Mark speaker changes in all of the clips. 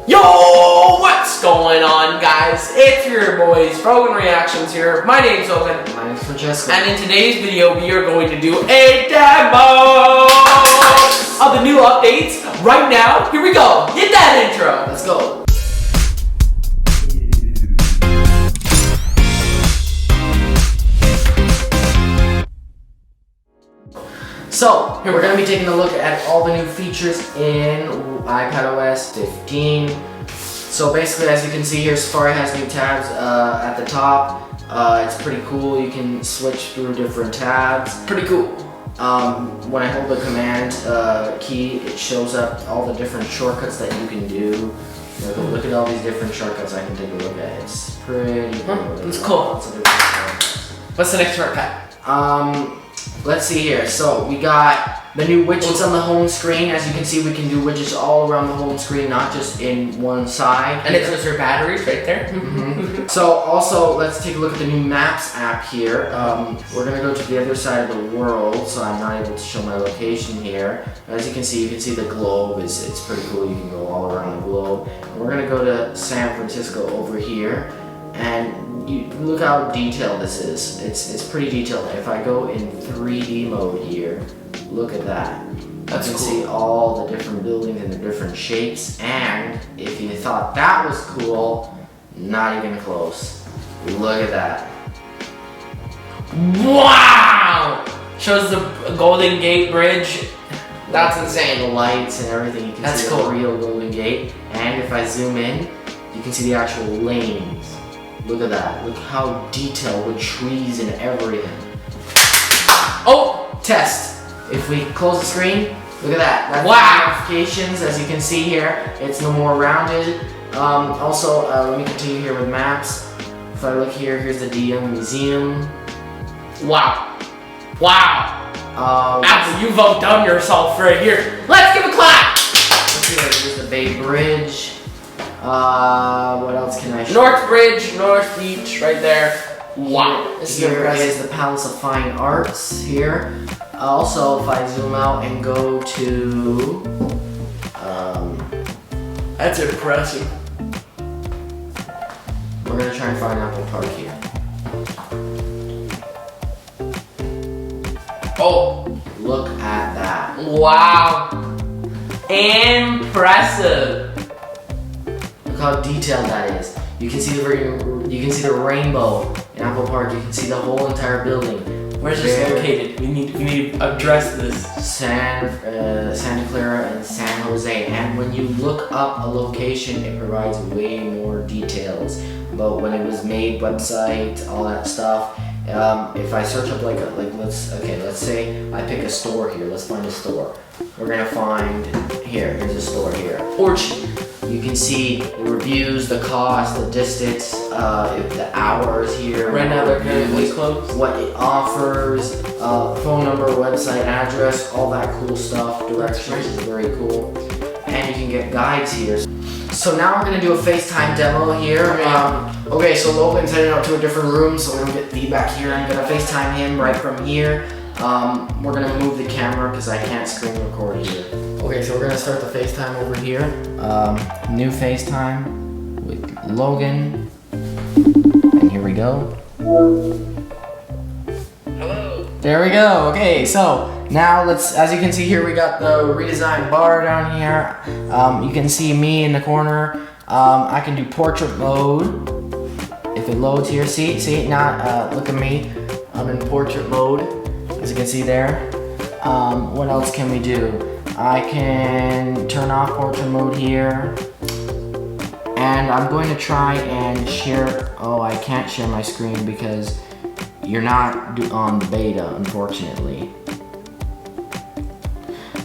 Speaker 1: Yo, what's going on, guys? It's your boys, Brogan Reactions here. My name's Owen.
Speaker 2: My name's Francesco.
Speaker 1: And in today's video, we are going to do a demo of the new updates. Right now, here we go. Get that intro.
Speaker 2: Let's go. So, here we're going to be taking a look at all the new features in iPadOS 15. So basically, as you can see here, Safari has new tabs at the top. It's pretty cool. You can switch through different tabs. Pretty cool. When I hold the command key, it shows up all the different shortcuts that you can do. Look at all these different shortcuts I can take a look at. It's pretty cool.
Speaker 1: It's cool. What's the next shortcut?
Speaker 2: Let's see here. So we got the new widgets on the home screen. As you can see, we can do widgets all around the home screen, not just in one side.
Speaker 1: And it says your batteries right there.
Speaker 2: So also, let's take a look at the new Maps app here. We're gonna go to the other side of the world, so I'm not able to show my location here. As you can see the globe. It's pretty cool. You can go all around the globe. And we're gonna go to San Francisco over here, and look how detailed this is. It's pretty detailed. If I go in 3D mode here, look at that.
Speaker 1: That's
Speaker 2: you can
Speaker 1: cool.
Speaker 2: see all the different buildings and the different shapes. And if you thought that was cool, not even close. Look at that.
Speaker 1: Wow! Shows the Golden Gate Bridge. That's insane.
Speaker 2: The lights and everything. You can
Speaker 1: That's
Speaker 2: see
Speaker 1: cool.
Speaker 2: the real Golden Gate. And if I zoom in, you can see the actual lanes. Look at that. Look how detailed with trees and everything.
Speaker 1: Oh!
Speaker 2: Test. If we close the screen, look at that. That's
Speaker 1: Wow.
Speaker 2: the notifications. As you can see here, it's no more rounded. Also, let me continue here with maps. If I look here, here's the De Young Museum.
Speaker 1: Wow. Wow. Apple, you've outdone yourself right here. Let's give a clap!
Speaker 2: Let's see, here's the Bay Bridge. What else can I show?
Speaker 1: North Bridge, North Beach, right there. Wow. This is
Speaker 2: Here
Speaker 1: impressive.
Speaker 2: is the Palace of Fine Arts here. Also, if I zoom out and go to,
Speaker 1: That's impressive.
Speaker 2: we're gonna try and find Apple Park here.
Speaker 1: Oh,
Speaker 2: Look at that.
Speaker 1: wow. Impressive.
Speaker 2: Look how detailed that is. You can see the rainbow in Apple Park. You can see the whole entire building.
Speaker 1: Where's this located? We need to address this.
Speaker 2: Santa Clara and San Jose. And when you look up a location, it provides way more details about when it was made, website, all that stuff. If I search up let's say I pick a store here. Let's find a store. We're gonna find here's a store here.
Speaker 1: Orchard.
Speaker 2: You can see the reviews, the cost, the distance, the hours here.
Speaker 1: Right now they're currently closed.
Speaker 2: What it offers, phone number, website address, all that cool stuff. Directions is very cool. And you can get guides here. So now we're gonna do a FaceTime demo here. Okay, so Logan's heading out to a different room so we don't get feedback here. I'm gonna FaceTime him right from here. We're gonna move the camera because I can't screen record here. Okay, so we're gonna start the FaceTime over here. New FaceTime with Logan. And here we go.
Speaker 1: Hello.
Speaker 2: There we go. Okay, so now as you can see here, we got the redesigned bar down here. You can see me in the corner. I can do portrait mode. If it loads here, see, now look at me. I'm in portrait mode, as you can see there. What else can we do? I can turn off portrait mode here. And I'm going to try and share, I can't share my screen because you're not on the beta, unfortunately.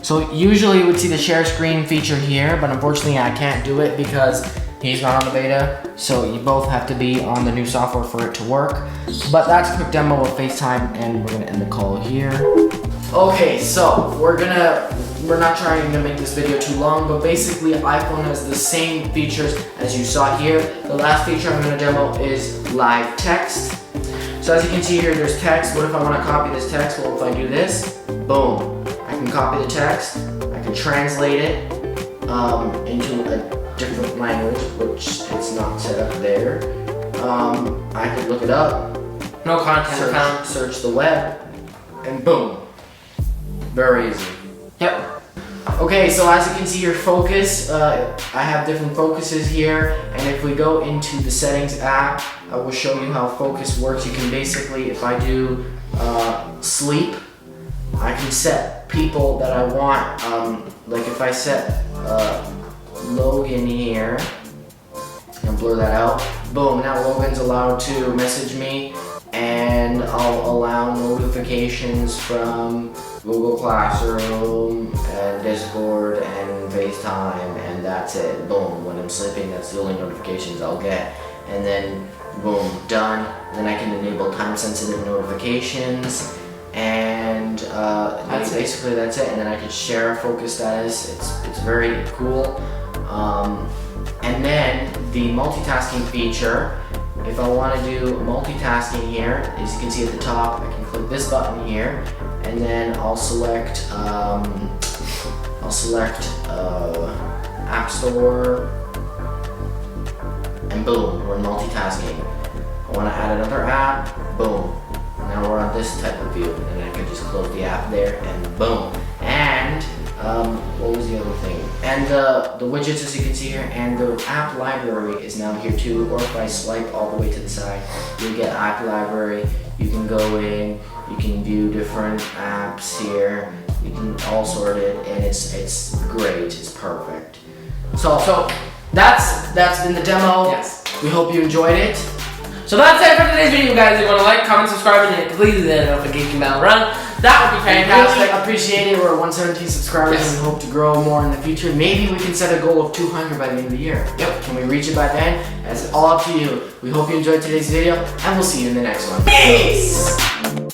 Speaker 2: So usually you would see the share screen feature here, but unfortunately I can't do it because he's not on the beta. So you both have to be on the new software for it to work. But that's a quick demo of FaceTime, and we're gonna end the call here. Okay, so we're not trying to make this video too long, but basically iPhone has the same features as you saw here. The last feature I'm gonna demo is live text. So as you can see here, there's text. What if I wanna copy this text? Well, if I do this, boom. I can copy the text, I can translate it into a different language, which it's not set up there. I could look it up,
Speaker 1: No content found.
Speaker 2: search the web, and boom. Very easy.
Speaker 1: Yep.
Speaker 2: Okay, so as you can see here, focus, I have different focuses here, and if we go into the settings app, I will show you how focus works. You can basically, if I do sleep, I can set people that I want, like if I set Logan here, and blur that out, boom, now Logan's allowed to message me, and I'll allow notifications from Google Classroom and Discord and Facetime, and that's it. Boom, when I'm sleeping, that's the only notifications I'll get. And then boom, done. Then I can enable time-sensitive notifications, and basically that's it. And then I can share a focus status. It's very cool. And then the multitasking feature. If I want to do multitasking here, as you can see at the top, I can click this button here, and then I'll select App Store, and boom, we're multitasking. I want to add another app, boom. Now we're on this type of view, and I can just close the app there, and boom. And what was the other thing? And the widgets, as you can see here, and the app library is now here too. Or if I swipe all the way to the side, you'll get app library. You can go in, you can view different apps here. You can all sort it, and it's great. It's perfect. So that's been the demo.
Speaker 1: Yes.
Speaker 2: We hope you enjoyed it.
Speaker 1: So that's it for today's video, guys. If you want to like, comment, subscribe, and please the notification bell run. That would be fantastic.
Speaker 2: Really appreciate it. We're at 117 subscribers,
Speaker 1: Yes.
Speaker 2: and we hope to grow more in the future. Maybe we can set a goal of 200 by the end of the year.
Speaker 1: Yep.
Speaker 2: Can we reach it by then? That's all up to you. We hope you enjoyed today's video, and we'll see you in the next one.
Speaker 1: Peace.